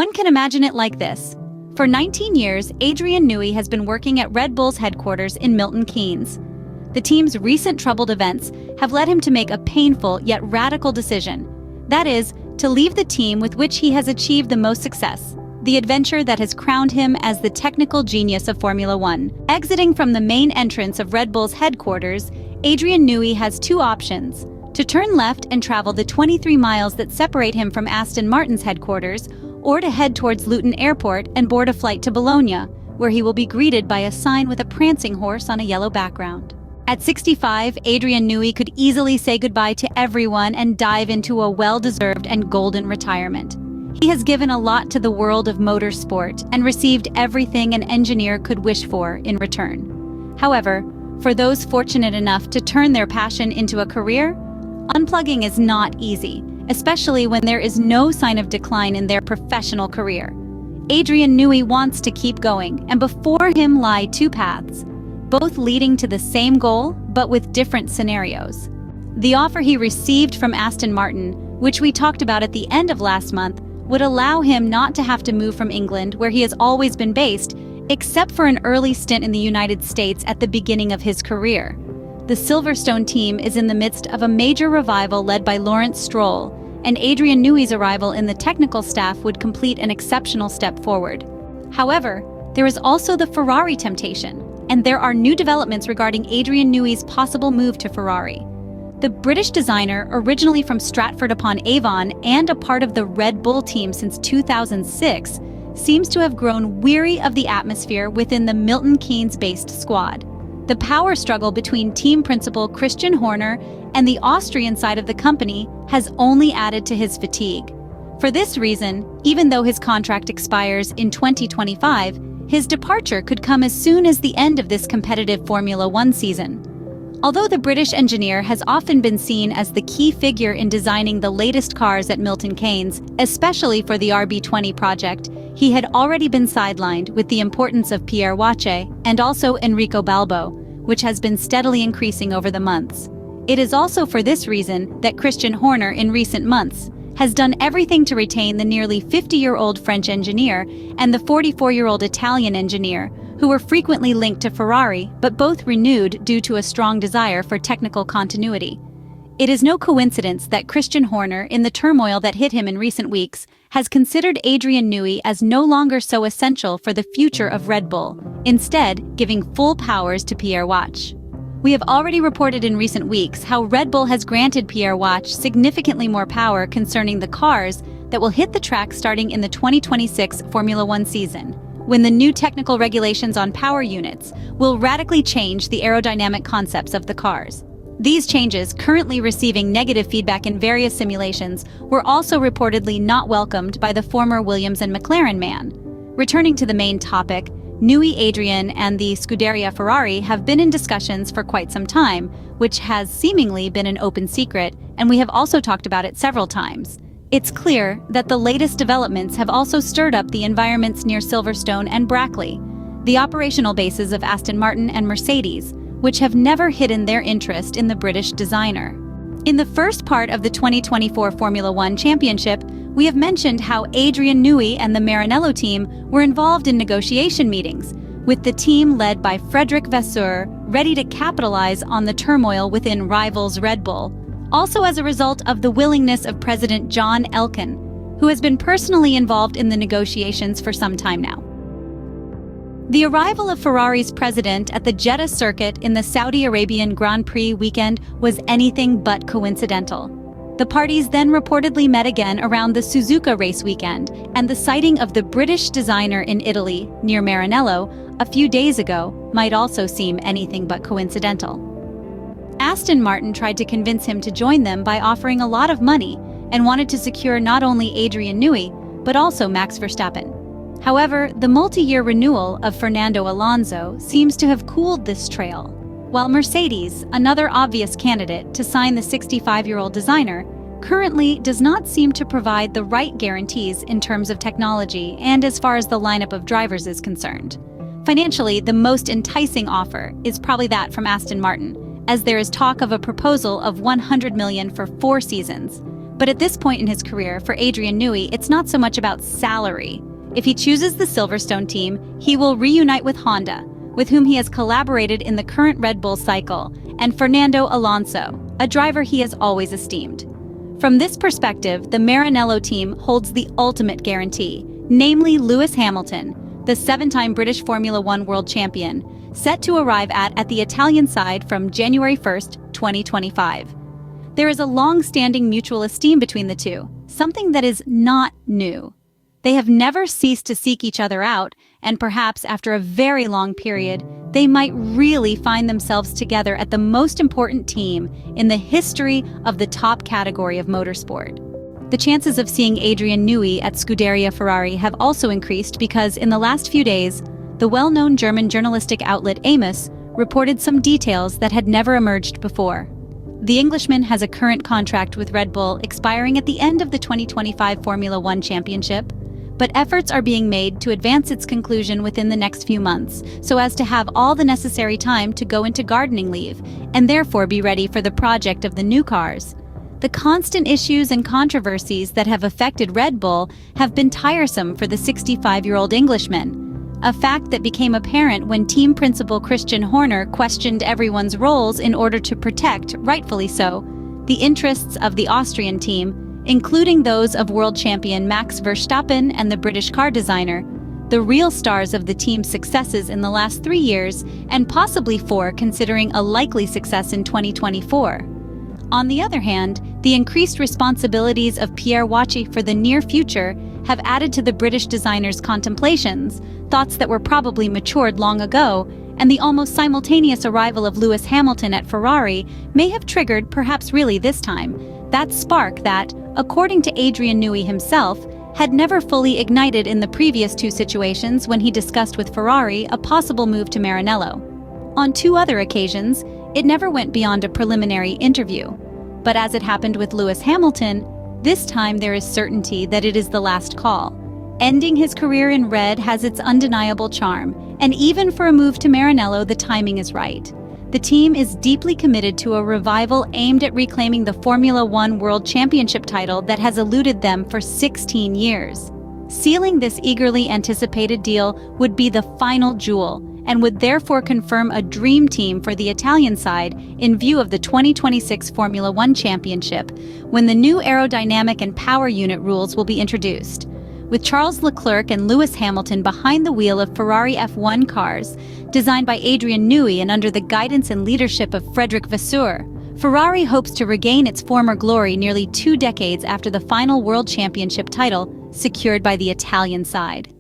One can imagine it like this. For 19 years, Adrian Newey has been working at Red Bull's headquarters in Milton Keynes. The team's recent troubled events have led him to make a painful yet radical decision. That is, to leave the team with which he has achieved the most success, the adventure that has crowned him as the technical genius of Formula One. Exiting from the main entrance of Red Bull's headquarters, Adrian Newey has two options: to turn left and travel the 23 miles that separate him from Aston Martin's headquarters, or to head towards Luton Airport and board a flight to Bologna, where he will be greeted by a sign with a prancing horse on a yellow background. At 65, Adrian Newey could easily say goodbye to everyone and dive into a well-deserved and golden retirement. He has given a lot to the world of motorsport and received everything an engineer could wish for in return. However, for those fortunate enough to turn their passion into a career, unplugging is not easy, especially when there is no sign of decline in their professional career. Adrian Newey wants to keep going, and before him lie two paths, both leading to the same goal, but with different scenarios. The offer he received from Aston Martin, which we talked about at the end of last month, would allow him not to have to move from England, where he has always been based, except for an early stint in the United States at the beginning of his career. The Silverstone team is in the midst of a major revival led by Lawrence Stroll, and Adrian Newey's arrival in the technical staff would complete an exceptional step forward. However, there is also the Ferrari temptation, and there are new developments regarding Adrian Newey's possible move to Ferrari. The British designer, originally from Stratford-upon-Avon and a part of the Red Bull team since 2006, seems to have grown weary of the atmosphere within the Milton Keynes-based squad. The power struggle between team principal Christian Horner and the Austrian side of the company has only added to his fatigue. For this reason, even though his contract expires in 2025, his departure could come as soon as the end of this competitive Formula One season. Although the British engineer has often been seen as the key figure in designing the latest cars at Milton Keynes, especially for the RB20 project, he had already been sidelined with the importance of Pierre Wache and also Enrico Balbo, which has been steadily increasing over the months. It is also for this reason that Christian Horner in recent months has done everything to retain the nearly 50-year-old French engineer and the 44-year-old Italian engineer, who were frequently linked to Ferrari, but both renewed due to a strong desire for technical continuity. It is no coincidence that Christian Horner, in the turmoil that hit him in recent weeks, has considered Adrian Newey as no longer so essential for the future of Red Bull, instead giving full powers to Pierre Wache. We have already reported in recent weeks how Red Bull has granted Pierre Wache significantly more power concerning the cars that will hit the track starting in the 2026 Formula One season, when the new technical regulations on power units will radically change the aerodynamic concepts of the cars. These changes, currently receiving negative feedback in various simulations, were also reportedly not welcomed by the former Williams and McLaren man. Returning to the main topic, Newey, Adrian, and the Scuderia Ferrari have been in discussions for quite some time, which has seemingly been an open secret, and we have also talked about it several times. It's clear that the latest developments have also stirred up the environments near Silverstone and Brackley, the operational bases of Aston Martin and Mercedes, which have never hidden their interest in the British designer. In the first part of the 2024 Formula One Championship, we have mentioned how Adrian Newey and the Maranello team were involved in negotiation meetings, with the team led by Vasseur ready to capitalize on the turmoil within rivals Red Bull, also as a result of the willingness of President John Elkann, who has been personally involved in the negotiations for some time now. The arrival of Ferrari's president at the Jeddah circuit in the Saudi Arabian Grand Prix weekend was anything but coincidental. The parties then reportedly met again around the Suzuka race weekend, and the sighting of the British designer in Italy, near Maranello, a few days ago might also seem anything but coincidental. Aston Martin tried to convince him to join them by offering a lot of money and wanted to secure not only Adrian Newey, but also Max Verstappen. However, the multi-year renewal of Fernando Alonso seems to have cooled this trail, while Mercedes, another obvious candidate to sign the 65-year-old designer, currently does not seem to provide the right guarantees in terms of technology and as far as the lineup of drivers is concerned. Financially, the most enticing offer is probably that from Aston Martin, as there is talk of a proposal of $100 million for 4 seasons, But at this point in his career, for Adrian Newey, it's not so much about salary. If he chooses the Silverstone team, he will reunite with Honda, with whom he has collaborated in the current Red Bull cycle, and Fernando Alonso, a driver he has always esteemed. From this perspective, the Maranello team holds the ultimate guarantee, namely Lewis Hamilton, the 7-time British Formula One world champion, set to arrive at the Italian side from January 1st, 2025. There is a long-standing mutual esteem between the two, something that is not new. They have never ceased to seek each other out, and perhaps after a very long period, they might really find themselves together at the most important team in the history of the top category of motorsport. The chances of seeing Adrian Newey at Scuderia Ferrari have also increased because in the last few days, the well-known German journalistic outlet Amos reported some details that had never emerged before. The Englishman has a current contract with Red Bull expiring at the end of the 2025 Formula One Championship, but efforts are being made to advance its conclusion within the next few months, so as to have all the necessary time to go into gardening leave, and therefore be ready for the project of the new cars. The constant issues and controversies that have affected Red Bull have been tiresome for the 65-year-old Englishman, a fact that became apparent when team principal Christian Horner questioned everyone's roles in order to protect, rightfully so, the interests of the Austrian team, including those of world champion Max Verstappen and the British car designer, the real stars of the team's successes in the last 3 years, and possibly 4 considering a likely success in 2024. On the other hand, the increased responsibilities of Pierre Wachi for the near future have added to the British designer's contemplations, thoughts that were probably matured long ago, and the almost simultaneous arrival of Lewis Hamilton at Ferrari may have triggered, perhaps really this time, that spark that, according to Adrian Newey himself, had never fully ignited in the previous 2 situations when he discussed with Ferrari a possible move to Maranello. On 2 other occasions, it never went beyond a preliminary interview. But as it happened with Lewis Hamilton, this time there is certainty that it is the last call. Ending his career in red has its undeniable charm, and even for a move to Maranello, the timing is right. The team is deeply committed to a revival aimed at reclaiming the Formula One World Championship title that has eluded them for 16 years. Sealing this eagerly anticipated deal would be the final jewel, and would therefore confirm a dream team for the Italian side in view of the 2026 Formula One Championship, when the new aerodynamic and power unit rules will be introduced. With Charles Leclerc and Lewis Hamilton behind the wheel of Ferrari F1 cars, designed by Adrian Newey and under the guidance and leadership of Frédéric Vasseur, Ferrari hopes to regain its former glory nearly 2 decades after the final World Championship title secured by the Italian side.